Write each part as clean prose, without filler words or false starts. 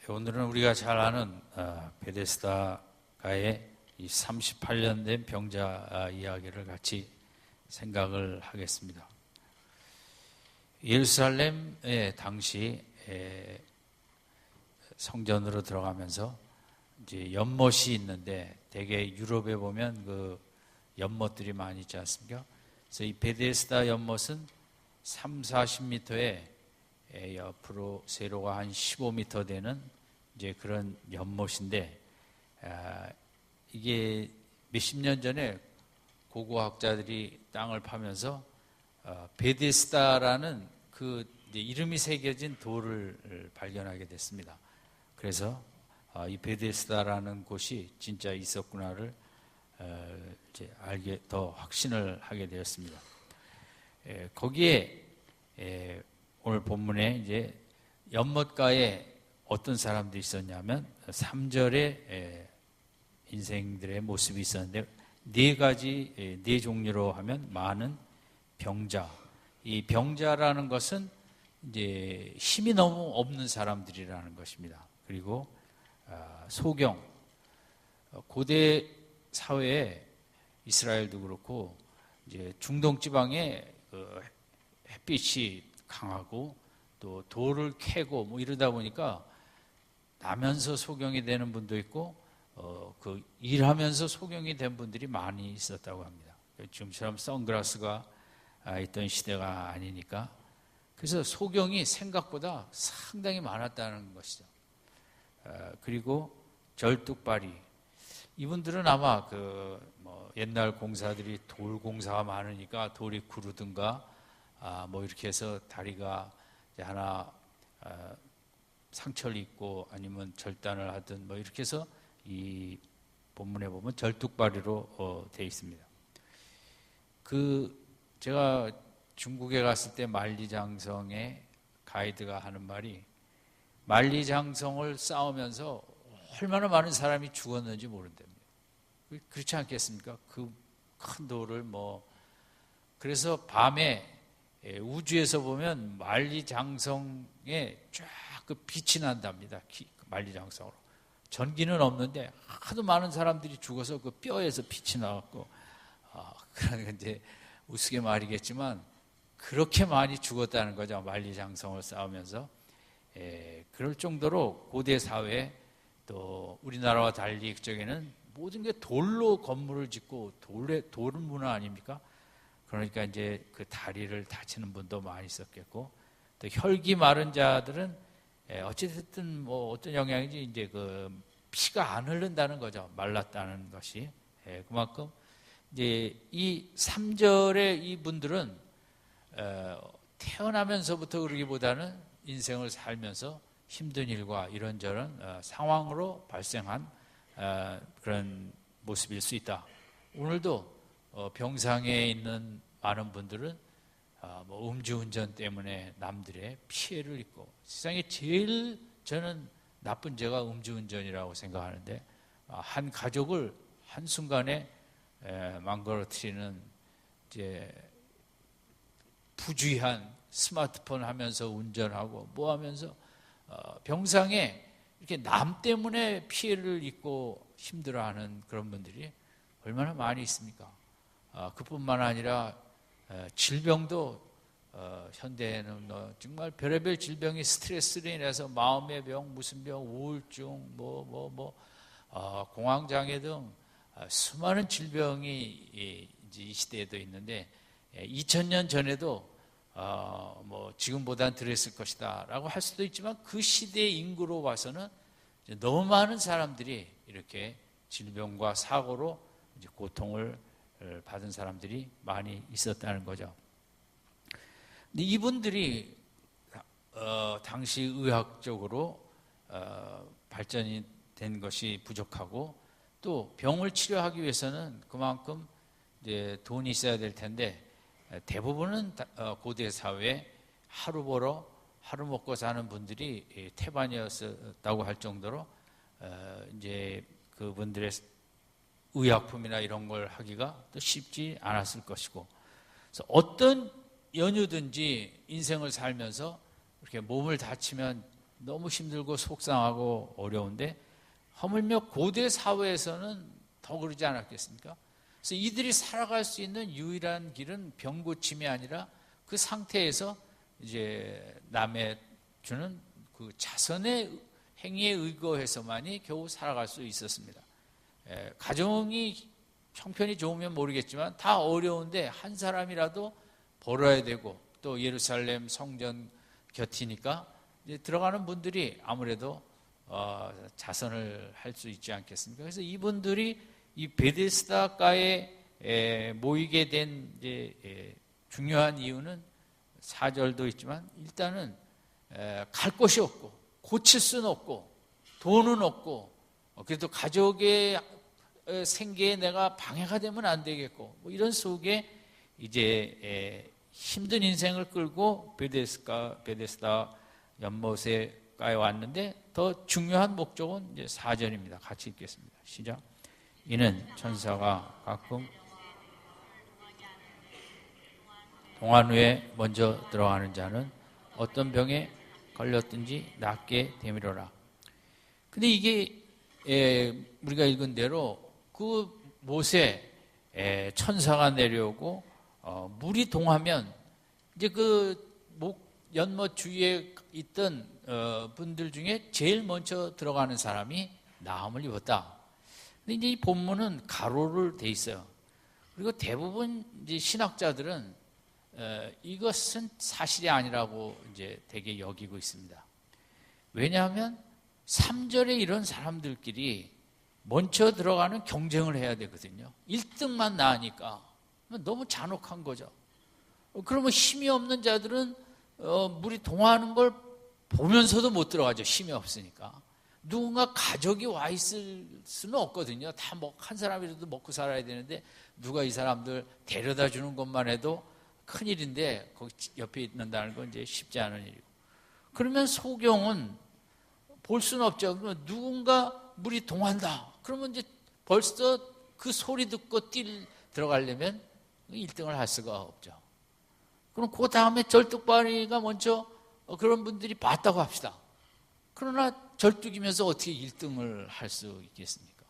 오늘은 우리가 잘 아는 베데스다가의 이 38년 된 병자 이야기를 같이 생각을 하겠습니다. 예루살렘에 당시 성전으로 들어가면서 이제 연못이 있는데, 대개 유럽에 보면 그 연못들이 많이 있지 않습니까? 그래서 이 베데스다 연못은 30-40m에 옆으로 세로가 한 15m 되는 이제 그런 연못인데, 이게 몇십 년 전에 고고학자들이 땅을 파면서 베데스다라는 그 이름이 새겨진 돌을 발견하게 됐습니다. 그래서 이 베데스다라는 곳이 진짜 있었구나를 이제 알게 더 확신을 하게 되었습니다. 거기에 오늘 본문에 이제 연못가에 어떤 사람들이 있었냐면 3절에 인생들의 모습이 있었는데, 네 종류로 하면 많은 병자. 이 병자라는 것은 이제 힘이 너무 없는 사람들이라는 것입니다. 그리고 소경. 고대 사회에 이스라엘도 그렇고 이제 중동 지방에 햇빛이 강하고 또 돌을 캐고 뭐 이러다 보니까 나면서 소경이 되는 분도 있고 그 일하면서 소경이 된 분들이 많이 있었다고 합니다. 지금처럼 선글라스가 있던 시대가 아니니까. 그래서 소경이 생각보다 상당히 많았다는 것이죠. 그리고 절뚝발이, 이분들은 아마 옛날 공사들이 돌 공사가 많으니까 돌이 구르든가 뭐 이렇게 해서 다리가 하나 상처를 입고 아니면 절단을 하든 뭐 이렇게 해서 이 본문에 보면 절뚝발이로 되어 있습니다. 제가 중국에 갔을 때 만리장성의 가이드가 하는 말이, 만리장성을 쌓으면서 얼마나 많은 사람이 죽었는지 모른답니다. 그렇지 않겠습니까? 그 큰 돌을 그래서 밤에 우주에서 보면 만리장성에 쫙 그 빛이 난답니다. 만리장성으로. 전기는 없는데 하도 많은 사람들이 죽어서 그 뼈에서 빛이 나왔고, 그러니까 이제 우스개 말이겠지만 그렇게 많이 죽었다는 거죠. 만리장성을 쌓으면서. 그럴 정도로 고대 사회, 또 우리나라와 달리 그쪽에는 모든 게 돌로 건물을 짓고 돌 문화 아닙니까? 그러니까 이제 그 다리를 다치는 분도 많이 있었겠고, 또 혈기 마른 자들은 어찌됐든 어떤 영향인지 이제 피가 안 흐른다는 거죠. 말랐다는 것이. 그만큼 이제 이 3절의 이분들은 태어나면서부터 그러기보다는 인생을 살면서 힘든 일과 이런저런 상황으로 발생한 그런 모습일 수 있다. 오늘도 병상에 있는 많은 분들은 음주운전 때문에 남들의 피해를 입고, 세상에 제일 저는 나쁜 죄가 음주운전이라고 생각하는데, 한 가족을 한순간에 망가뜨리는 이제 부주의한 스마트폰 하면서 운전하고 뭐 하면서 병상에 이렇게 남 때문에 피해를 입고 힘들어하는 그런 분들이 얼마나 많이 있습니까? 그뿐만 아니라 질병도 현대에는 정말 별의별 질병이 스트레스로 인해서 마음의 병, 무슨 병, 우울증, 공황장애 등 수많은 질병이 이제 이 시대에도 있는데, 2000년 전에도 지금보다는 덜했을 것이다 라고 할 수도 있지만, 그 시대의 인구로 봐서는 너무 많은 사람들이 이렇게 질병과 사고로 이제 고통을 받은 사람들이 많이 있었다는 거죠. 근데 이분들이 당시 의학적으로 발전이 된 것이 부족하고, 또 병을 치료하기 위해서는 그만큼 이제 돈이 있어야 될 텐데, 대부분은 고대 사회에 하루 벌어 하루 먹고 사는 분들이 태반이었다고 할 정도로 이제 그분들의 의약품이나 이런 걸 하기가 또 쉽지 않았을 것이고, 그래서 어떤 연유든지 인생을 살면서 이렇게 몸을 다치면 너무 힘들고 속상하고 어려운데 하물며 고대 사회에서는 더 그러지 않았겠습니까? 그래서 이들이 살아갈 수 있는 유일한 길은 병 고침이 아니라 그 상태에서 이제 남의 주는 그 자선의 행위에 의거해서만이 겨우 살아갈 수 있었습니다. 가정이 형편이 좋으면 모르겠지만 다 어려운데 한 사람이라도 벌어야 되고 또 예루살렘 성전 곁이니까 이제 들어가는 분들이 아무래도 자선을 할 수 있지 않겠습니까? 그래서 이분들이 이 베데스다가에 모이게 된 이제 중요한 이유는 4절도 있지만 일단은 갈 곳이 없고 고칠 수는 없고 돈은 없고 그래도 가족의 생계에 내가 방해가 되면 안 되겠고 뭐 이런 속에 이제 힘든 인생을 끌고 베데스다 연못에가에 왔는데 더 중요한 목적은 이제 4절입니다. 같이 읽겠습니다. 시작. 이는 천사가 가끔 동안 후에 먼저 들어가는 자는 어떤 병에 걸렸든지 낫게 되미로라. 근데 이게 우리가 읽은 대로 그 못에 천사가 내려오고 물이 동하면 이제 그 연못 주위에 있던 분들 중에 제일 먼저 들어가는 사람이 나음을 입었다. 근데 이제 이 본문은 가로를 돼 있어요. 그리고 대부분 이제 신학자들은 이것은 사실이 아니라고 이제 되게 여기고 있습니다. 왜냐하면 3절에 이런 사람들끼리 먼저 들어가는 경쟁을 해야 되거든요. 1등만 나으니까 너무 잔혹한 거죠. 그러면 힘이 없는 자들은 물이 동하는 걸 보면서도 못 들어가죠. 힘이 없으니까. 누군가 가족이 와 있을 수는 없거든요. 다 한 사람이라도 먹고 살아야 되는데 누가 이 사람들 데려다 주는 것만 해도 큰일인데 거기 옆에 있는다는 건 이제 쉽지 않은 일이고. 그러면 소경은 볼 수는 없죠. 그러면 누군가 물이 동한다. 그러면 이제 벌써 그 소리 듣고 들어가려면 1등을 할 수가 없죠. 그럼 그 다음에 절뚝발이가 먼저 그런 분들이 봤다고 합시다. 그러나 절뚝이면서 어떻게 1등을 할 수 있겠습니까?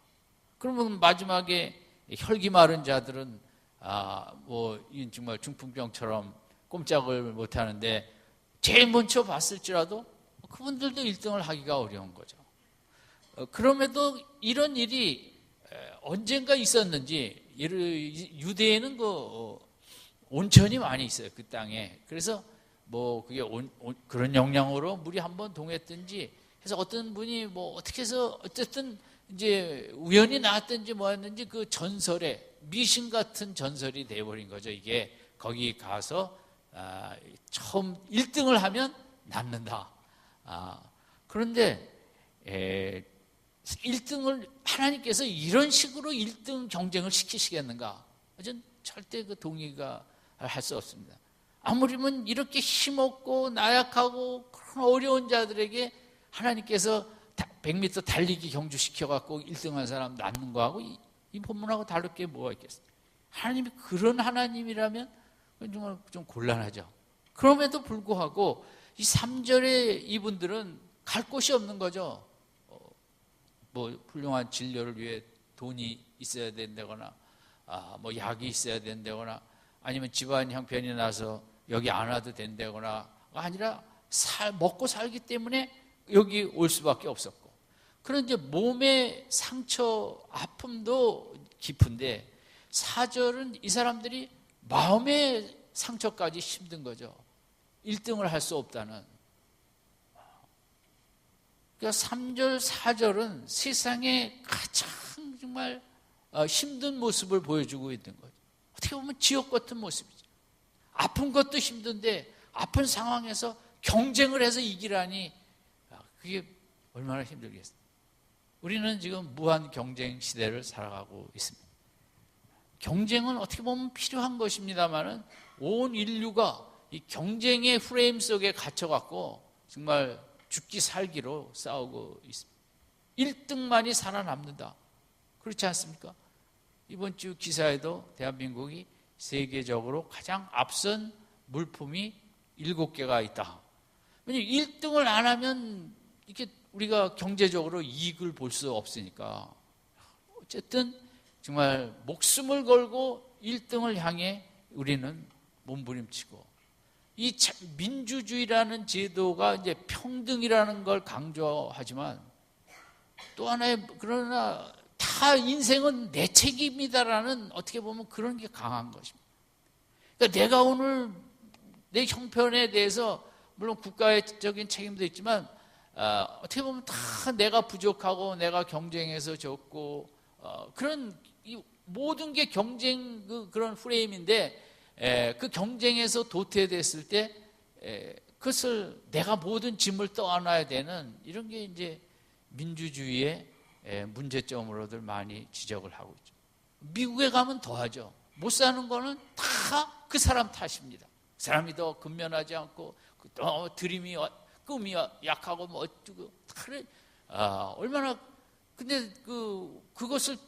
그러면 마지막에 혈기 마른 자들은 정말 중풍병처럼 꼼짝을 못 하는데 제일 먼저 봤을지라도 그분들도 1등을 하기가 어려운 거죠. 그럼에도 이런 일이 언젠가 있었는지 유대에는 그 온천이 많이 있어요. 그 땅에. 그래서 뭐 그게 그런 영향으로 물이 한번 동했든지 해서 어떤 분이 뭐 어떻게 해서 어쨌든 이제 우연히 나왔든지 뭐였는지 그 전설에 미신 같은 전설이 되어버린 거죠. 이게 거기 가서 처음 1등을 하면 낫는다. 그런데 1등을 하나님께서 이런 식으로 1등 경쟁을 시키시겠는가? 저는 절대 그 동의가 할 수 없습니다. 아무리면 이렇게 힘없고 나약하고 그런 어려운 자들에게 하나님께서 100m 달리기 경주시켜갖고 1등한 사람 낳는 거하고 이 본문하고 다를 게 뭐가 있겠어요? 하나님이 그런 하나님이라면 정말 좀 곤란하죠. 그럼에도 불구하고 이 3절에 이분들은 갈 곳이 없는 거죠. 뭐 훌륭한 진료를 위해 돈이 있어야 된다거나 뭐 약이 있어야 된다거나 아니면 집안 형편이 나서 여기 안 와도 된다거나 아니라 먹고 살기 때문에 여기 올 수밖에 없었고 그런 이제 몸의 상처 아픔도 깊은데 4절은 이 사람들이 마음의 상처까지 힘든 거죠. 1등을 할 수 없다는. 그러니까 3절, 4절은 세상에 가장 정말 힘든 모습을 보여주고 있는 거죠. 어떻게 보면 지옥 같은 모습이죠. 아픈 것도 힘든데 아픈 상황에서 경쟁을 해서 이기라니 그게 얼마나 힘들겠어요. 우리는 지금 무한 경쟁 시대를 살아가고 있습니다. 경쟁은 어떻게 보면 필요한 것입니다만은 온 인류가 이 경쟁의 프레임 속에 갇혀갖고 정말 죽기 살기로 싸우고 있습니다. 1등만이 살아남는다. 그렇지 않습니까? 이번 주 기사에도 대한민국이 세계적으로 가장 앞선 물품이 7개가 있다. 왜냐하면 1등을 안 하면 이렇게 우리가 경제적으로 이익을 볼 수 없으니까 어쨌든 정말 목숨을 걸고 1등을 향해 우리는 몸부림치고, 이 민주주의라는 제도가 이제 평등이라는 걸 강조하지만 또 하나의, 그러나 다 인생은 내 책임이다라는, 어떻게 보면 그런 게 강한 것입니다. 그러니까 내가 오늘 내 형편에 대해서 물론 국가적인 책임도 있지만 어떻게 보면 다 내가 부족하고 내가 경쟁에서 졌고 그런 모든 게 경쟁 그런 프레임인데, 그 경쟁에서 도태됐을 때 그것을 내가 모든 짐을 떠안아야 되는 이런 게 이제 민주주의의 문제점으로들 많이 지적을 하고 있죠. 미국에 가면 더하죠. 못 사는 거는 다 그 사람 탓입니다. 그 사람이 더 근면하지 않고 더 드림이 꿈이 약하고 뭐 어쩌고 그래. 얼마나, 근데 그것을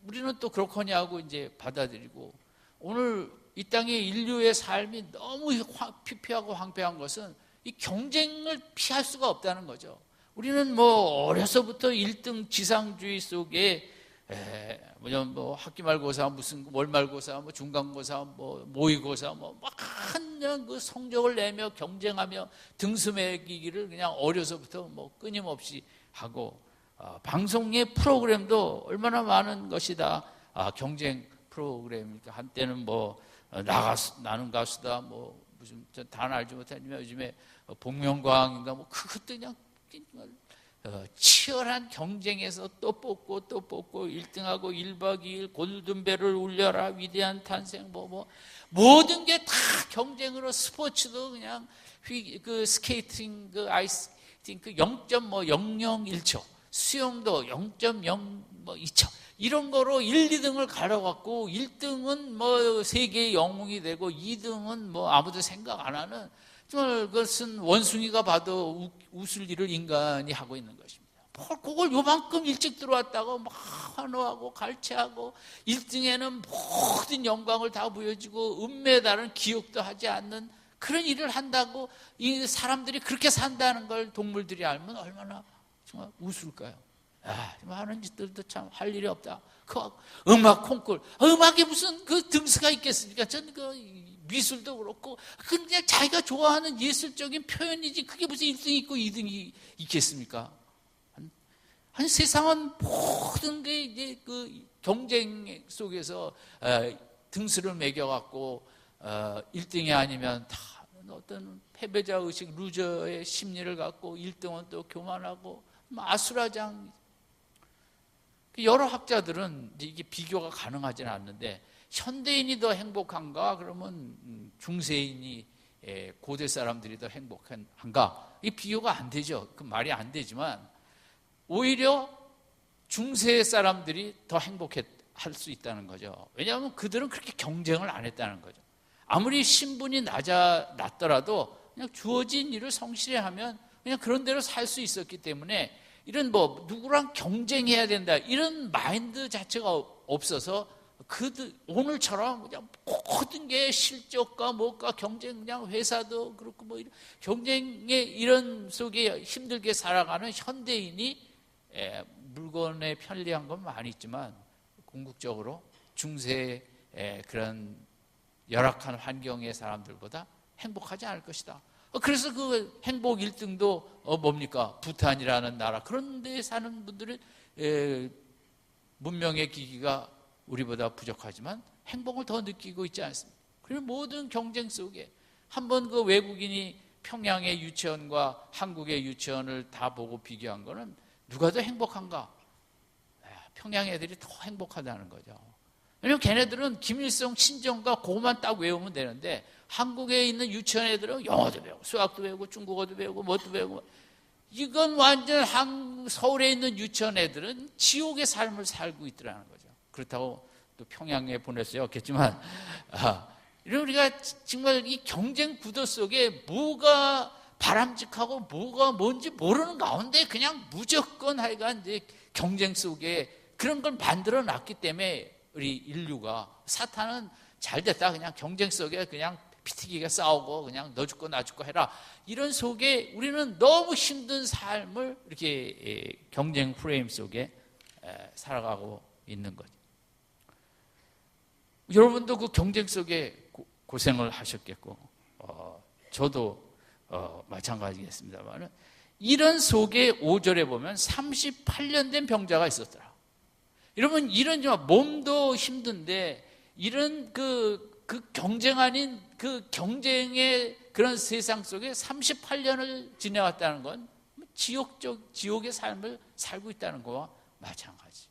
우리는 또 그렇거냐고 이제 받아들이고, 오늘 이 땅의 인류의 삶이 너무 피폐하고 황폐한 것은 이 경쟁을 피할 수가 없다는 거죠. 우리는 뭐 어려서부터 1등 지상주의 속에 뭐냐면 뭐 학기말고사, 무슨 월말고사, 뭐 중간고사, 뭐 모의고사, 뭐 그냥 그 성적을 내며 경쟁하며 등수 매기기를 그냥 어려서부터 뭐 끊임없이 하고, 방송의 프로그램도 얼마나 많은 것이다. 경쟁 프로그램. 한때는 뭐 나는 가수다, 뭐 무슨 단 알지 못하지만 요즘에 복면가왕인가 뭐 그것도 그냥 치열한 경쟁에서 또 뽑고 1등하고 1박 2일 골든벨을 울려라, 위대한 탄생, 뭐 모든 게 다 경쟁으로, 스포츠도 그냥 그 스케이팅, 그 아이스팅 그 0.001초, 수영도 0.02초 이런 거로 1, 2등을 가려갖고 1등은 뭐 세계의 영웅이 되고 2등은 뭐 아무도 생각 안 하는, 정말 그것은 원숭이가 봐도 웃을 일을 인간이 하고 있는 것입니다. 그걸 요만큼 일찍 들어왔다고 막 환호하고 갈채하고 1등에는 모든 영광을 다 보여주고 은메달은 기억도 하지 않는 그런 일을 한다고, 이 사람들이 그렇게 산다는 걸 동물들이 알면 얼마나 정말 웃을까요? 하는 짓들도 참 할 일이 없다. 그 음악 콩쿨, 음악에 무슨 그 등수가 있겠습니까? 저는 그 미술도 그렇고 그냥 자기가 좋아하는 예술적인 표현이지 그게 무슨 1등이 있고 2등이 있겠습니까? 한 세상은 모든 게 이제 그 경쟁 속에서 등수를 매겨갖고 1등이 아니면 다 어떤 패배자 의식, 루저의 심리를 갖고 1등은 또 교만하고 아수라장. 여러 학자들은 이게 비교가 가능하지는 않는데, 현대인이 더 행복한가? 그러면 중세인이, 고대 사람들이 더 행복한가? 이 비교가 안 되죠. 그 말이 안 되지만 오히려 중세 사람들이 더 행복할 수 있다는 거죠. 왜냐하면 그들은 그렇게 경쟁을 안 했다는 거죠. 아무리 신분이 낮더라도 그냥 주어진 일을 성실히 하면 그냥 그런 대로 살 수 있었기 때문에, 이런 뭐 누구랑 경쟁해야 된다 이런 마인드 자체가 없어서 오늘처럼 그냥 모든 게 실적과 뭐가 경쟁, 그냥 회사도 그렇고 뭐 이런 경쟁의 이런 속에 힘들게 살아가는 현대인이 물건의 편리한 건 많이 있지만 궁극적으로 중세의 그런 열악한 환경의 사람들보다 행복하지 않을 것이다. 그래서 그 행복 1등도 뭡니까? 부탄이라는 나라, 그런 데 사는 분들은 문명의 기기가 우리보다 부족하지만 행복을 더 느끼고 있지 않습니까? 그리고 모든 경쟁 속에 한번 그 외국인이 평양의 유치원과 한국의 유치원을 다 보고 비교한 거는 누가 더 행복한가? 평양 애들이 더 행복하다는 거죠. 왜냐면 걔네들은 김일성 친정과 그것만 딱 외우면 되는데, 한국에 있는 유치원 애들은 영어도 배우고 수학도 배우고 중국어도 배우고 뭣도 배우고, 이건 완전 서울에 있는 유치원 애들은 지옥의 삶을 살고 있더라는 거죠. 그렇다고 또 평양에 보낼 수 없겠지만, 우리가 정말 이 경쟁 구도 속에 뭐가 바람직하고 뭐가 뭔지 모르는 가운데 그냥 무조건 하여간 이제 경쟁 속에 그런 걸 만들어 놨기 때문에 우리 인류가, 사탄은 잘 됐다, 그냥 경쟁 속에 그냥 피튀기가 싸우고 그냥 너 죽고 나 죽고 해라. 이런 속에 우리는 너무 힘든 삶을 이렇게 경쟁 프레임 속에 살아가고 있는 거죠. 여러분도 그 경쟁 속에 고생을 하셨겠고 저도 마찬가지겠습니다만 이런 속에 5절에 보면 38년 된 병자가 있었더라. 여러분 이런 몸도 힘든데 이런 그 경쟁 아닌 그 경쟁의 그런 세상 속에 38년을 지내왔다는 건 지옥의 삶을 살고 있다는 거와 마찬가지.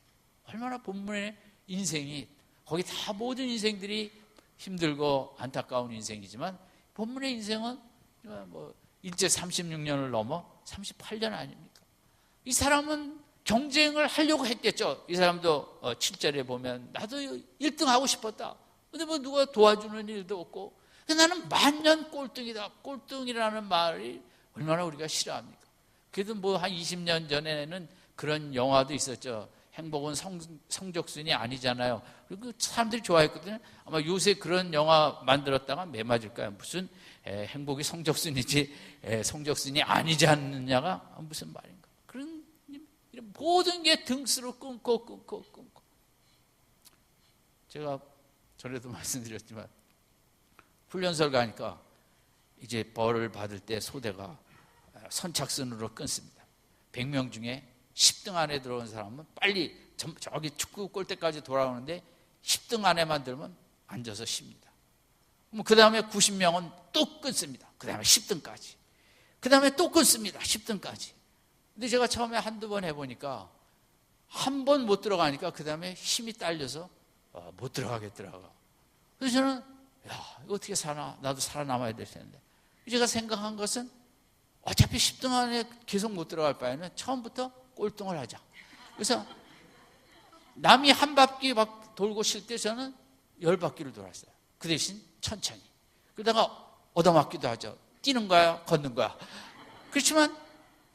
얼마나 본문의 인생이 거기 다 모든 인생들이 힘들고 안타까운 인생이지만 본문의 인생은 뭐 일제 36년을 넘어 38년 아닙니까? 이 사람은 경쟁을 하려고 했겠죠. 이 사람도 7절에 보면 나도 1등 하고 싶었다. 근데 뭐 누가 도와주는 일도 없고 나는 만년 꼴등이다. 꼴등이라는 말이 얼마나 우리가 싫어합니까? 그래도 뭐 한 20년 전에는 그런 영화도 있었죠. 행복은 성적순이 아니잖아요. 그리고 사람들이 좋아했거든요. 아마 요새 그런 영화 만들었다가 매 맞을까요? 무슨 행복이 성적순이지 성적순이 아니지 않느냐가 무슨 말인가. 그런 모든 게 등수로 끊고 제가 전에도 말씀드렸지만 훈련소를 가니까 이제 벌을 받을 때 소대가 선착순으로 끊습니다. 100명 중에 10등 안에 들어온 사람은 빨리 저기 축구 골대까지 돌아오는데 10등 안에만 들면 앉아서 쉽니다. 그 다음에 90명은 또 끊습니다. 그 다음에 10등까지. 그 다음에 또 끊습니다. 10등까지. 근데 제가 처음에 한두 번 해보니까 한 번 못 들어가니까 그 다음에 힘이 딸려서 못 들어가겠더라고요. 그래서 저는 이거 어떻게 사나? 나도 살아남아야 될 텐데. 제가 생각한 것은 어차피 10등 안에 계속 못 들어갈 바에는 처음부터 꼴등을 하자. 그래서 남이 한 바퀴 막 돌고 쉴 때 저는 10바퀴를 돌았어요. 그 대신 천천히. 그러다가 얻어맞기도 하죠. 뛰는 거야, 걷는 거야. 그렇지만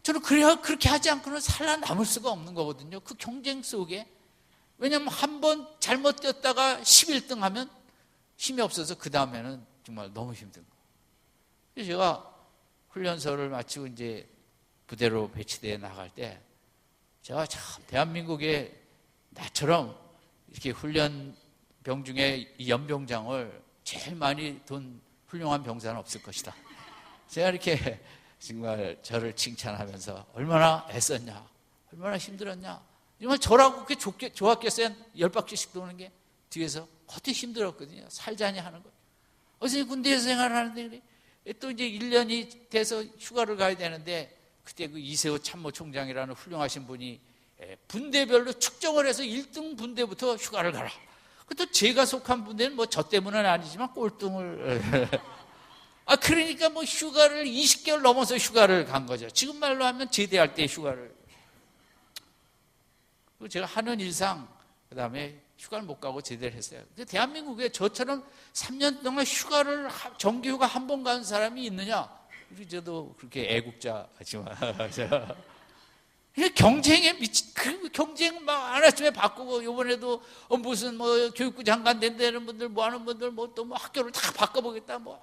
저는 그렇게 하지 않고는 살아남을 수가 없는 거거든요. 그 경쟁 속에. 왜냐하면 한 번 잘못 뛰었다가 11등 하면 힘이 없어서 그 다음에는 정말 너무 힘든 거예요. 그래서 제가 훈련소를 마치고 이제 부대로 배치되어 나갈 때 제가 참 대한민국에 나처럼 이렇게 훈련병 중에 이 연병장을 제일 많이 돈 훌륭한 병사는 없을 것이다. 제가 이렇게 정말 저를 칭찬하면서 얼마나 애썼냐, 얼마나 힘들었냐. 정말 저라고 그렇게 좋았겠어요? 10바퀴씩 도는 게 뒤에서 어떻게 힘들었거든요. 살자니 하는 거예요. 어제 군대에서 생활을 하는데 또 이제 1년이 돼서 휴가를 가야 되는데 그때 그 이세호 참모총장이라는 훌륭하신 분이 분대별로 측정을 해서 1등 분대부터 휴가를 가라. 또 제가 속한 분대는 뭐 저 때문은 아니지만 꼴등을 그러니까 뭐 휴가를 20개월 넘어서 휴가를 간 거죠. 지금 말로 하면 제대할 때 휴가를. 그리고 제가 하는 일상 그다음에 휴가를 못 가고 제대를 했어요. 대한민국에 저처럼 3년 동안 정기휴가 한 번 간 사람이 있느냐? 저도 그렇게 애국자지만 경쟁에 그 경쟁 막 하나쯤에 바꾸고 이번에도 무슨 뭐 교육부 장관 된다는 분들 뭐 하는 분들 뭐 또 뭐 학교를 다 바꿔보겠다 뭐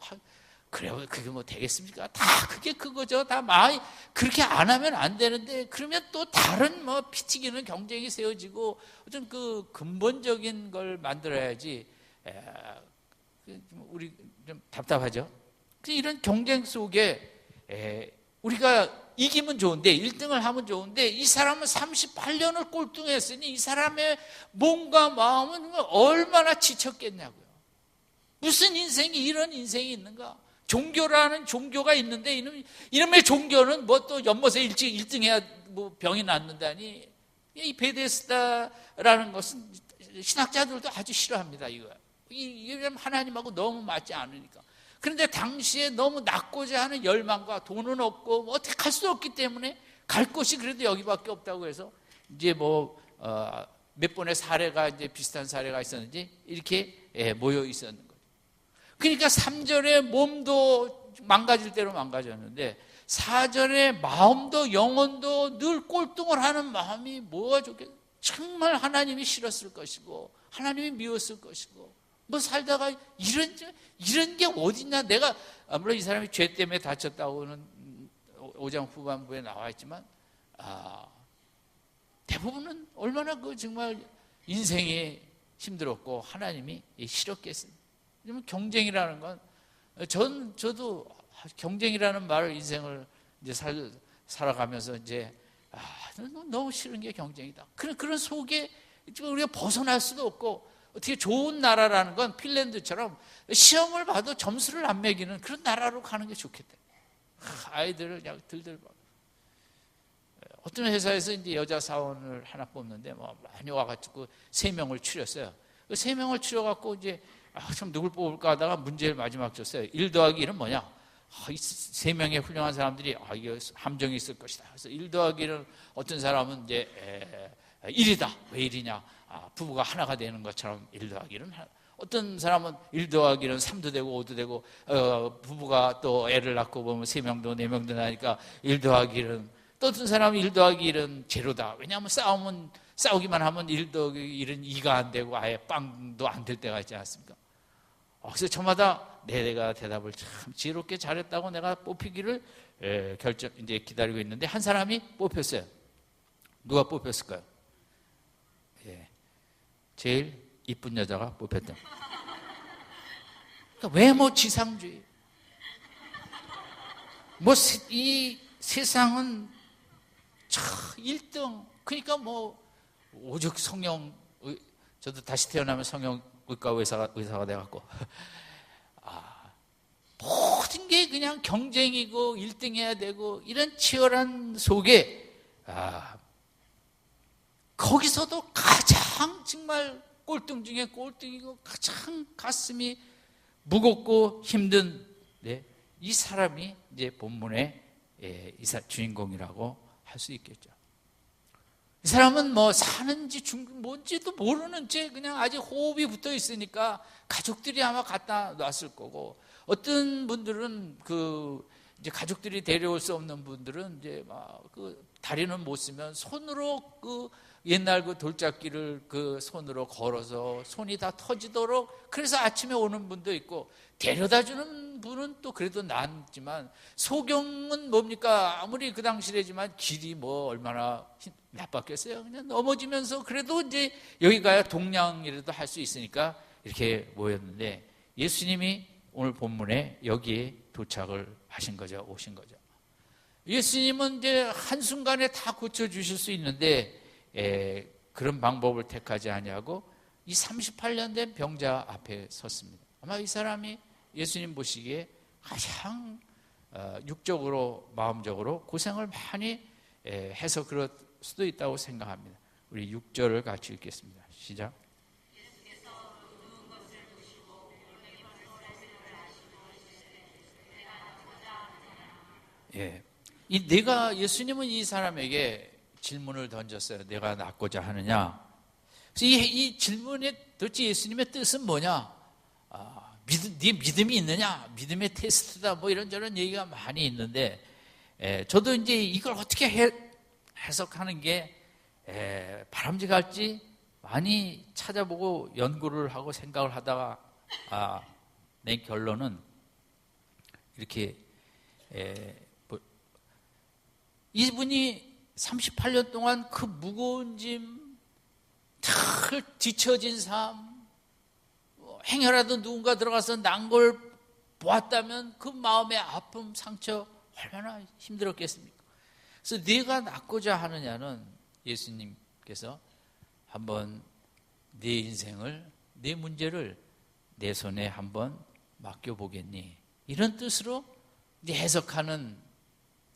그래요. 그게 뭐 되겠습니까? 다 그게 그거죠. 다 많이 그렇게 안 하면 안 되는데 그러면 또 다른 뭐 피튀기는 경쟁이 세워지고 어떤 그 근본적인 걸 만들어야지. 우리 좀 답답하죠. 이런 경쟁 속에 우리가 이기면 좋은데 1등을 하면 좋은데 이 사람은 38년을 꼴등했으니 이 사람의 몸과 마음은 얼마나 지쳤겠냐고요. 무슨 인생이 이런 인생이 있는가? 종교라는 종교가 있는데 이놈의 종교는 뭐 또 연못에 일찍 1등해야 뭐 병이 낫는다니. 이 베데스다라는 것은 신학자들도 아주 싫어합니다. 이게 하나님하고 너무 맞지 않으니까. 그런데 당시에 너무 낳고자 하는 열망과 돈은 없고 뭐 어떻게 갈 수 없기 때문에 갈 곳이 그래도 여기밖에 없다고 해서 이제 뭐 몇 번의 사례가 이제 비슷한 사례가 있었는지 이렇게 모여 있었는 거예요. 그러니까 3절에 몸도 망가질 대로 망가졌는데 4절에 마음도 영혼도 늘 꼴등을 하는 마음이 뭐가 좋겠어요? 정말 하나님이 싫었을 것이고 하나님이 미웠을 것이고 뭐 살다가 이런 게 어딨냐. 내가 물론 이 사람이 죄 때문에 다쳤다고는 5장 후반부에 나와 있지만 대부분은 얼마나 정말 인생이 힘들었고 하나님이 싫었겠습니까? 경쟁이라는 건 저도 경쟁이라는 말을 인생을 이제 살아가면서 이제 너무 싫은 게 경쟁이다. 그런 속에 우리가 벗어날 수도 없고, 어떻게 좋은 나라라는 건 핀란드처럼 시험을 봐도 점수를 안 매기는 그런 나라로 가는 게 좋겠다. 아이들을 그냥 들들 어떤 회사에서 이제 여자 사원을 하나 뽑는데 많이 와가지고 3명을 추렸어요. 그 3명을 추려갖고 이제 참 누굴 뽑을까 하다가 문제를 마지막 줬어요. 1 더하기 1은 뭐냐? 이 3명의 훌륭한 사람들이 이게 함정이 있을 것이다. 그래서 1 더하기 1은 어떤 사람은 이제 1이다. 왜 1이냐? 부부가 하나가 되는 것처럼 1 더하기 1은 하나. 어떤 사람은 1 더하기 1은 3도 되고 5도 되고 부부가 또 애를 낳고 보면 3명도 4명도 나니까 1 더하기 1은, 또 어떤 사람은 1 더하기 1은 제로다. 왜냐하면 싸우기만 하면 1 더하기 1은 2가 안 되고 아예 빵도 안 될 때가 있지 않습니까? 그래서 저마다 내가 대답을 참 지혜롭게 잘했다고 내가 뽑히기를 이제 기다리고 있는데, 한 사람이 뽑혔어요. 누가 뽑혔을까요? 제일 이쁜 여자가 뽑혔다. 그러니까 외모 지상주의. 이 세상은 1등. 그러니까 오죽 저도 다시 태어나면 성형외과 의사가 돼갖고 모든 게 그냥 경쟁이고 1등 해야 되고 이런 치열한 속에 거기서도 가장 정말 꼴등 중에 꼴등이고 가장 가슴이 무겁고 힘든 이 사람이 이제 본문의 주인공이라고 할 수 있겠죠. 이 사람은 사는지 뭔지도 모르는 채 그냥 아직 호흡이 붙어 있으니까 가족들이 아마 갖다 놨을 거고, 어떤 분들은 이제 가족들이 데려올 수 없는 분들은 이제 다리는 못 쓰면 손으로 옛날 돌짝기를 손으로 걸어서 손이 다 터지도록, 그래서 아침에 오는 분도 있고, 데려다 주는 분은 또 그래도 낫지만, 소경은 뭡니까? 아무리 그 당시래지만 길이 얼마나 나빴겠어요. 그냥 넘어지면서 그래도 이제 여기 가야 동냥이라도 할 수 있으니까 이렇게 모였는데, 예수님이 오늘 본문에 여기에 도착을 하신 거죠. 오신 거죠. 예수님은 이제 한순간에 다 고쳐주실 수 있는데 그런 방법을 택하지 아니하고 이 38년 된 병자 앞에 섰습니다. 아마 이 사람이 예수님 보시기에 가장 육적으로 마음적으로 고생을 많이 해서 그럴 수도 있다고 생각합니다. 우리 6절을 같이 읽겠습니다. 시작. 예수님은 이 사람에게 질문을 던졌어요. 내가 낫고자 하느냐? 그래서 이 질문의 도대체 예수님의 뜻은 뭐냐? 네 믿음이 있느냐? 믿음의 테스트다. 이런저런 얘기가 많이 있는데, 저도 이제 이걸 어떻게 해석하는 게 바람직할지 많이 찾아보고 연구를 하고 생각을 하다가 낸 결론은 이렇게, 이분이 38년 동안 그 무거운 짐, 늘 뒤처진 삶, 행여라도 누군가 들어가서 난 걸 보았다면 그 마음의 아픔, 상처 얼마나 힘들었겠습니까? 그래서 네가 낫고자 하느냐는 예수님께서 한번 네 인생을, 네 문제를 내 손에 한번 맡겨보겠니? 이런 뜻으로 해석하는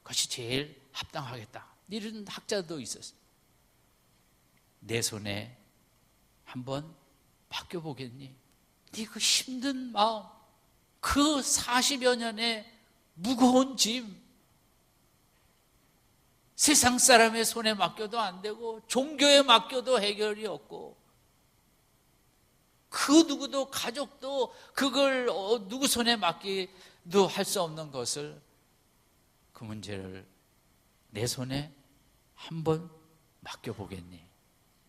것이 제일 합당하겠다. 이런 학자도 있었어요. 내 손에 한번 맡겨보겠니? 네 그 힘든 마음, 그 40여 년의 무거운 짐, 세상 사람의 손에 맡겨도 안 되고 종교에 맡겨도 해결이 없고, 그 누구도 가족도 그걸 누구 손에 맡기도 할 수 없는 것을, 그 문제를 내 손에 한번 맡겨보겠니?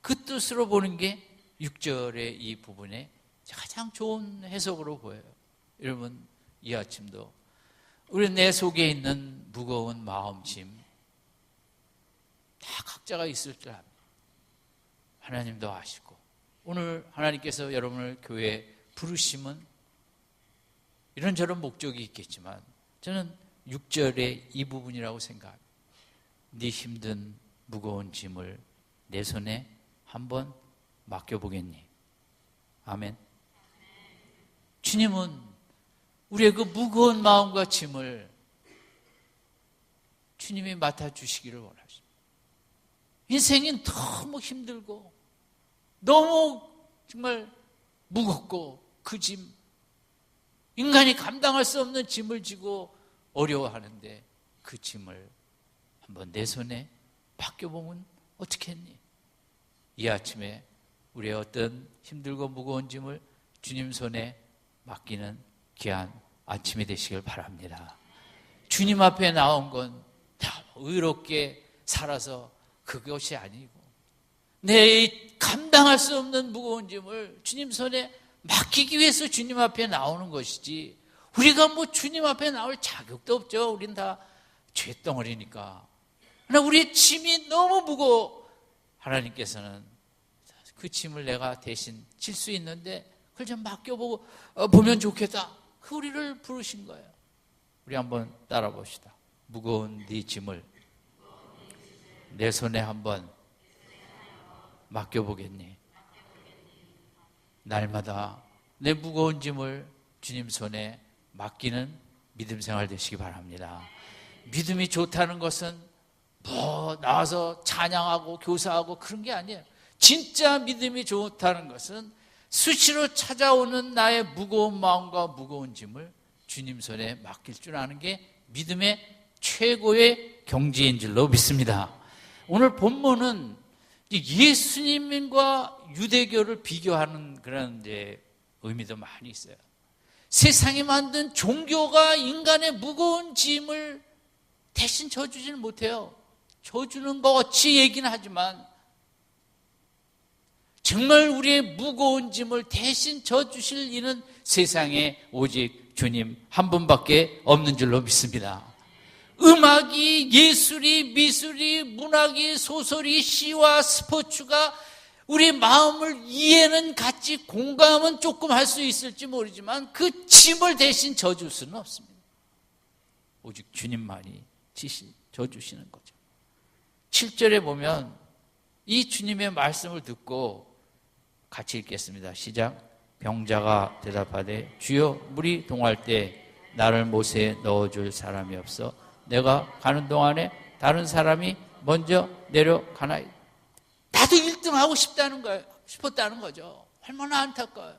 그 뜻으로 보는 게 6절의 이 부분의 가장 좋은 해석으로 보여요. 여러분, 이 아침도 우리 내 속에 있는 무거운 마음짐 다 각자가 있을 줄 압니다. 하나님도 아시고, 오늘 하나님께서 여러분을 교회에 부르심은 이런저런 목적이 있겠지만 저는 6절의 이 부분이라고 생각합니다. 네 힘든 무거운 짐을 내 손에 한번 맡겨보겠니? 아멘. 주님은 우리의 그 무거운 마음과 짐을 주님이 맡아주시기를 원하십니다. 인생이 너무 힘들고 너무 정말 무겁고 그 짐, 인간이 감당할 수 없는 짐을 지고 어려워하는데 그 짐을 한번 내 손에 맡겨보면 어떻겠니? 이 아침에 우리의 어떤 힘들고 무거운 짐을 주님 손에 맡기는 귀한 아침이 되시길 바랍니다. 주님 앞에 나온 건 의롭게 살아서 그것이 아니고 내 감당할 수 없는 무거운 짐을 주님 손에 맡기기 위해서 주님 앞에 나오는 것이지, 우리가 뭐 주님 앞에 나올 자격도 없죠. 우린 다 죄덩어리니까. 그러나 우리의 짐이 너무 무거워 하나님께서는 그 짐을 내가 대신 질 수 있는데 그걸 좀 맡겨보고 보면 좋겠다. 그 우리를 부르신 거예요. 우리 한번 따라 봅시다. 무거운 네 짐을 내 손에 한번 맡겨보겠니? 날마다 내 무거운 짐을 주님 손에 맡기는 믿음 생활 되시기 바랍니다. 믿음이 좋다는 것은 뭐 나와서 찬양하고 교사하고 그런 게 아니에요. 진짜 믿음이 좋다는 것은 수시로 찾아오는 나의 무거운 마음과 무거운 짐을 주님 손에 맡길 줄 아는 게 믿음의 최고의 경지인 줄로 믿습니다. 오늘 본문은 예수님과 유대교를 비교하는 그런 의미도 많이 있어요. 세상이 만든 종교가 인간의 무거운 짐을 대신 져주지는 못해요. 져주는 것 같이 얘기는 하지만 정말 우리의 무거운 짐을 대신 져주실 이는 세상에 오직 주님 한 분밖에 없는 줄로 믿습니다. 음악이, 예술이, 미술이, 문학이, 소설이, 시와 스포츠가 우리 마음을 이해는 같이 공감은 조금 할 수 있을지 모르지만 그 짐을 대신 져줄 수는 없습니다. 오직 주님만이 져주시는 거죠. 7절에 보면 이 주님의 말씀을 듣고 같이 읽겠습니다. 시작. 병자가 대답하되 주여 물이 동할 때 나를 못에 넣어줄 사람이 없어 내가 가는 동안에 다른 사람이 먼저 내려가나이다. 나도 1등 하고 싶었다는 거죠. 얼마나 안타까워요.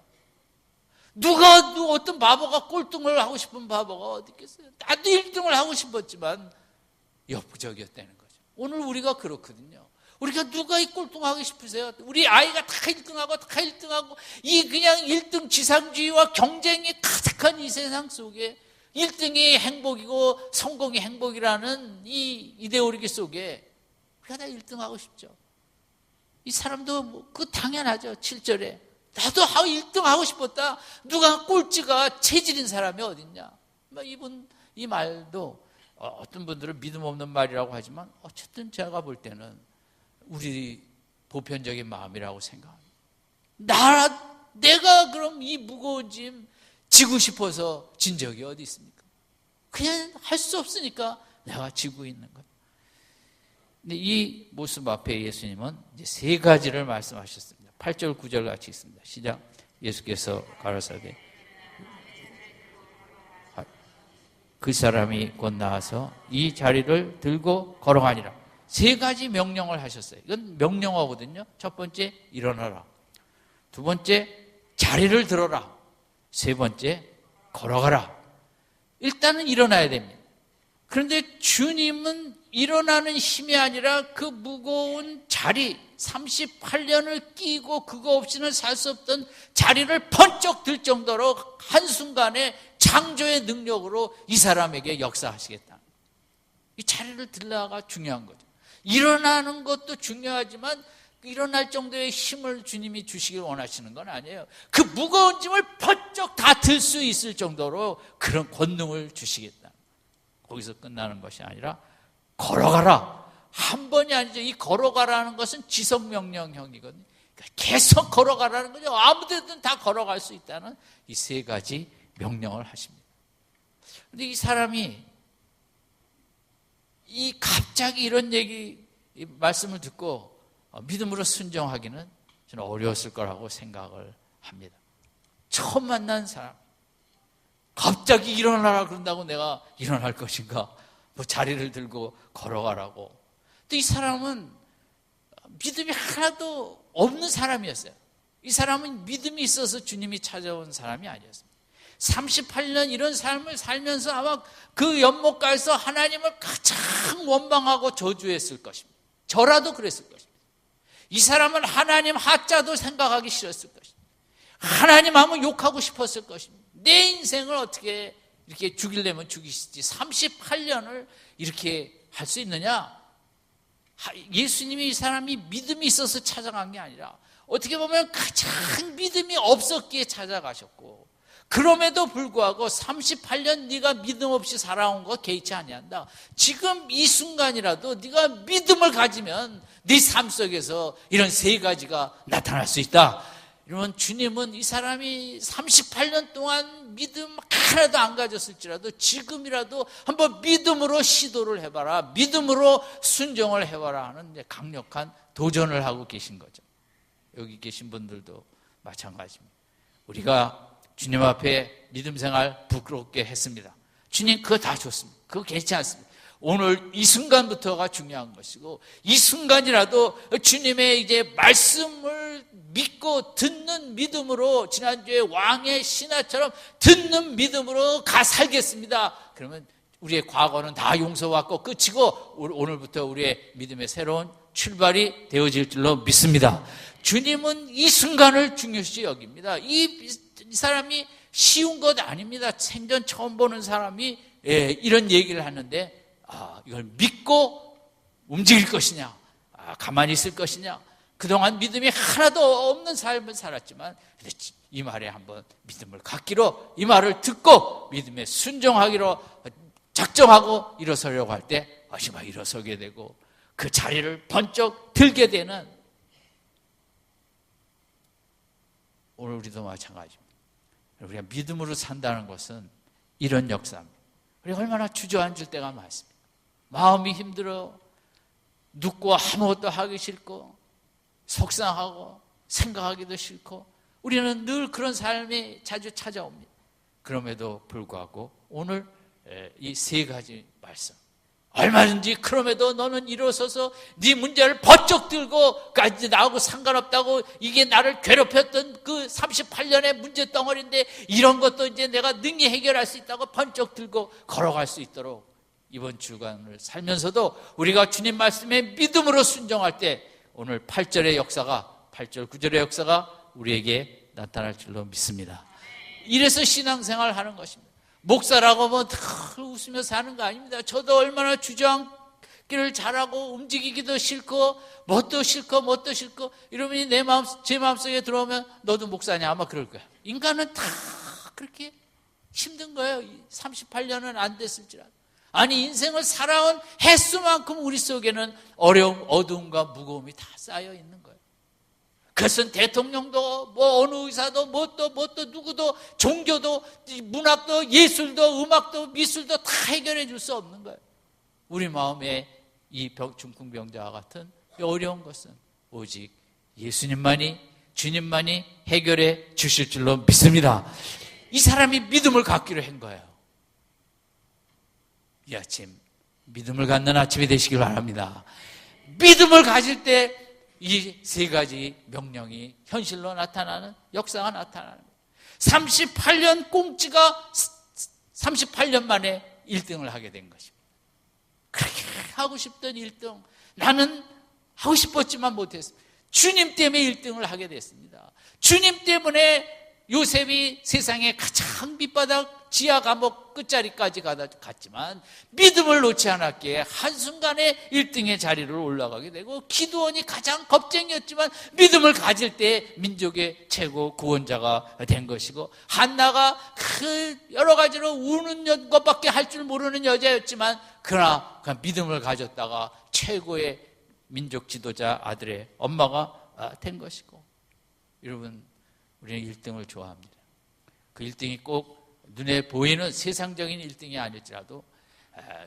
누가 어떤 바보가 꼴등을 하고 싶은 바보가 어디 있겠어요. 나도 1등을 하고 싶었지만 역부족이었다는 거죠. 오늘 우리가 그렇거든요. 우리가 누가 이 꼴등하고 싶으세요? 우리 아이가 다 1등하고 이 그냥 1등 지상주의와 경쟁이 가득한 이 세상 속에 1등이 행복이고 성공이 행복이라는 이 이데올로기 속에 우리가 다 1등하고 싶죠. 이 사람도 그 당연하죠. 7절에 나도 1등 하고 싶었다. 누가 꼴찌가 체질인 사람이 어딨냐. 이 말도 어떤 분들은 믿음 없는 말이라고 하지만 어쨌든 제가 볼 때는 우리 보편적인 마음이라고 생각합니다. 내가 그럼 이 무거운 짐 지고 싶어서 진 적이 어디 있습니까? 그냥 할 수 없으니까 내가 지고 있는 거예요. 근데 이 모습 앞에 예수님은 이제 3가지를 말씀하셨습니다. 8절, 9절 같이 있습니다. 시작. 예수께서 가라사대 그 사람이 곧 나와서 이 자리를 들고 걸어가니라. 3가지 명령을 하셨어요. 이건 명령어거든요. 첫 번째, 일어나라. 두 번째, 자리를 들어라. 세 번째, 걸어가라. 일단은 일어나야 됩니다. 그런데 주님은 일어나는 힘이 아니라 그 무거운 자리, 38년을 끼고 그거 없이는 살 수 없던 자리를 번쩍 들 정도로 한순간에 창조의 능력으로 이 사람에게 역사하시겠다. 이 자리를 들라가 중요한 거죠. 일어나는 것도 중요하지만 일어날 정도의 힘을 주님이 주시길 원하시는 건 아니에요. 그 무거운 짐을 번쩍 다 들 수 있을 정도로 그런 권능을 주시겠다. 거기서 끝나는 것이 아니라 걸어가라. 한 번이 아니죠. 이 걸어가라는 것은 지속명령형이거든요. 그러니까 계속 걸어가라는 거죠. 아무데든 다 걸어갈 수 있다는 이 세 가지 명령을 하십니다. 그런데 이 사람이 갑자기 이런 말씀을 듣고 믿음으로 순종하기는 저는 어려웠을 거라고 생각을 합니다. 처음 만난 사람, 갑자기 일어나라 그런다고 내가 일어날 것인가? 뭐 자리를 들고 걸어가라고. 또 이 사람은 믿음이 하나도 없는 사람이었어요. 이 사람은 믿음이 있어서 주님이 찾아온 사람이 아니었습니다. 38년 이런 삶을 살면서 아마 그 연못가에서 하나님을 가장 원망하고 저주했을 것입니다. 저라도 그랬을 것입니다. 이 사람은 하나님 하자도 생각하기 싫었을 것입니다. 하나님 하면 욕하고 싶었을 것입니다. 내 인생을 어떻게 이렇게 죽이려면 죽이시지 38년을 이렇게 할 수 있느냐? 예수님이 이 사람이 믿음이 있어서 찾아간 게 아니라 어떻게 보면 가장 믿음이 없었기에 찾아가셨고, 그럼에도 불구하고 38년 네가 믿음 없이 살아온 거 개의치 아니한다. 지금 이 순간이라도 네가 믿음을 가지면 네 삶 속에서 이런 세 가지가 나타날 수 있다. 이러면 주님은 이 사람이 38년 동안 믿음 하나도 안 가졌을지라도 지금이라도 한번 믿음으로 시도를 해봐라, 믿음으로 순종을 해봐라 하는 강력한 도전을 하고 계신 거죠. 여기 계신 분들도 마찬가지입니다. 우리가 주님 앞에 믿음 생활 부끄럽게 했습니다. 주님 그거 다 좋습니다. 그거 괜찮습니다. 오늘 이 순간부터가 중요한 것이고, 이 순간이라도 주님의 이제 말씀을 믿고 듣는 믿음으로, 지난주에 왕의 신하처럼 듣는 믿음으로 살겠습니다. 그러면 우리의 과거는 다 용서받고 끝이고 오늘부터 우리의 믿음의 새로운 출발이 되어질 줄로 믿습니다. 주님은 이 순간을 중요시 여깁니다. 이 사람이 쉬운 것 아닙니다. 생전 처음 보는 사람이 이런 얘기를 하는데, 이걸 믿고 움직일 것이냐, 가만히 있을 것이냐. 그동안 믿음이 하나도 없는 삶을 살았지만 이 말에 한번 믿음을 갖기로, 이 말을 듣고 믿음에 순종하기로 작정하고 일어서려고 할 때 막 일어서게 되고 그 자리를 번쩍 들게 되는, 오늘 우리도 마찬가지입니다. 우리가 믿음으로 산다는 것은 이런 역사입니다. 우리가 얼마나 주저앉을 때가 많습니다. 마음이 힘들어 눕고 아무것도 하기 싫고 속상하고 생각하기도 싫고 우리는 늘 그런 삶이 자주 찾아옵니다. 그럼에도 불구하고 오늘 이 세 가지 말씀, 얼마든지 그럼에도 너는 일어서서 네 문제를 번쩍 들고, 나하고 상관없다고, 이게 나를 괴롭혔던 그 38년의 문제 덩어리인데 이런 것도 이제 내가 능히 해결할 수 있다고 번쩍 들고 걸어갈 수 있도록 이번 주간을 살면서도 우리가 주님 말씀에 믿음으로 순종할 때 오늘 8절의 역사가, 8절 9절의 역사가 우리에게 나타날 줄로 믿습니다. 이래서 신앙생활을 하는 것입니다. 목사라고 뭐 웃으며 사는 거 아닙니다. 저도 얼마나 주저앉기를 잘하고 움직이기도 싫고 뭣도 싫고 이러면 제 마음속에 들어오면 너도 목사냐 아마 그럴 거야. 인간은 다 그렇게 힘든 거예요. 38년은 안 됐을지라도. 아니 인생을 살아온 횟수만큼 우리 속에는 어려움, 어두움과 무거움이 다 쌓여 있는 거예요. 그것은 대통령도 뭐 어느 의사도 뭣도 누구도 종교도 문학도 예술도 음악도 미술도 다 해결해 줄 수 없는 거예요. 우리 마음에 이 중풍병자와 같은 어려운 것은 오직 예수님만이, 주님만이 해결해 주실 줄로 믿습니다. 이 사람이 믿음을 갖기로 한 거예요. 이 아침 믿음을 갖는 아침이 되시길 바랍니다. 믿음을 가질 때 이 세 가지 명령이 현실로 나타나는, 역사가 나타나는 거예요. 38년 꽁지가 38년 만에 1등을 하게 된 것입니다. 그렇게 하고 싶던 1등, 나는 하고 싶었지만 못했습니다. 주님 때문에 1등을 하게 됐습니다. 주님 때문에 요셉이 세상에 가장 밑바닥 지하 감옥 끝자리까지 갔지만 믿음을 놓지 않았기에 한순간에 1등의 자리를 올라가게 되고, 기드온이 가장 겁쟁이였지만 믿음을 가질 때 민족의 최고 구원자가 된 것이고, 한나가 그 여러 가지로 우는 것밖에 할 줄 모르는 여자였지만 그러나 그 믿음을 가졌다가 최고의 민족 지도자 아들의 엄마가 된 것이고, 여러분, 우리는 1등을 좋아합니다. 그 1등이 꼭 눈에 보이는 세상적인 1등이 아닐지라도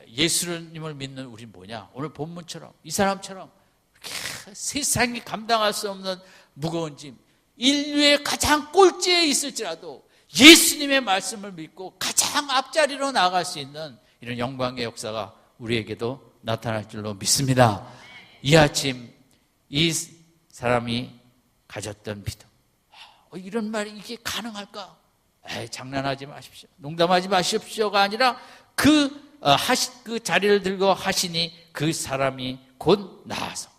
예수님을 믿는 우린 뭐냐? 오늘 본문처럼 이 사람처럼 세상이 감당할 수 없는 무거운 짐, 인류의 가장 꼴찌에 있을지라도 예수님의 말씀을 믿고 가장 앞자리로 나아갈 수 있는 이런 영광의 역사가 우리에게도 나타날 줄로 믿습니다. 이 아침 이 사람이 가졌던 믿음, 이런 말이 이게 가능할까? 장난하지 마십시오, 농담하지 마십시오가 아니라 그 자리를 들고 하시니 그 사람이 곧 나아서,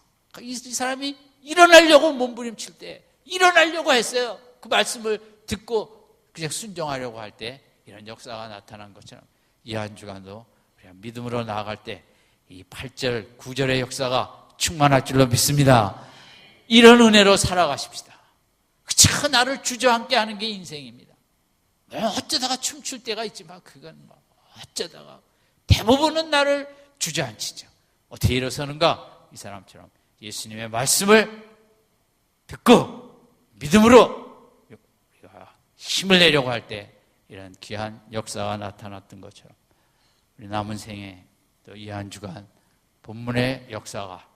이 사람이 일어나려고 몸부림칠 때 일어나려고 했어요. 그 말씀을 듣고 그냥 순종하려고 할 때 이런 역사가 나타난 것처럼 이 한 주간도 그냥 믿음으로 나아갈 때 이 8절 9절의 역사가 충만할 줄로 믿습니다. 이런 은혜로 살아가십시다. 그저 나를 주저앉게 하는 게 인생입니다. 어쩌다가 춤출 때가 있지만 그건 어쩌다가 대부분은 나를 주저앉히죠. 어떻게 일어서는가? 이 사람처럼 예수님의 말씀을 듣고 믿음으로 힘을 내려고 할 때 이런 귀한 역사가 나타났던 것처럼 우리 남은 생에 또 이 한 주간 본문의 역사가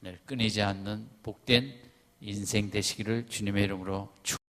늘 끊이지 않는 복된 인생 되시기를 주님의 이름으로 축복합니다.